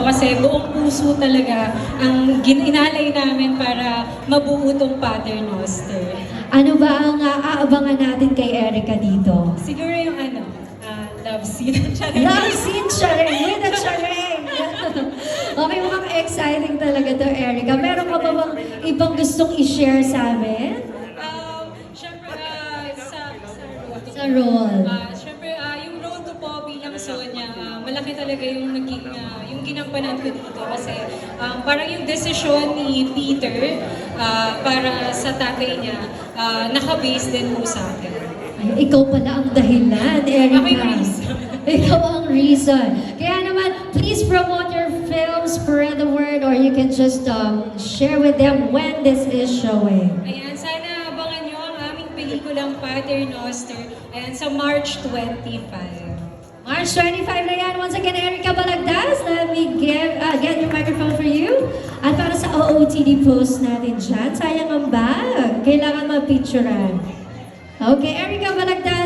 Kasi buong puso talaga ang inalay namin para mabuo tong Paternoster. Ano ba ang aabangan natin kay Erica dito? Siguro yung love scene. Love scene, Charing! With a Charing! Okay, mukhang exciting talaga to, Erica. Meron ka ba bang ibang gustong i-share sa amin? Siyempre, Sa role. Siyempre, yung road to po bilang Sonia, malaki talaga yung naging, yung ginampanan ko dito. Kasi parang yung desisyon ni Peter para sa tatay niya, naka-base din po sa akin. Ay, ikaw pala ang dahilan, Erica. Ako yung reason. Ikaw ang reason. Kaya naman, please promote your film, spread the word, or you can just share with them when this is showing. Ayan, sana abangan nyo ang aming pelikulang Paternoster. Ayan, sa March 25. March 25 na yan. Once again, Erica Balagtas, let me get your microphone for you. At para sa OOTD post natin dyan, sayang ang bag. Kailangan mapicturean. Okay, Erica Balagtas.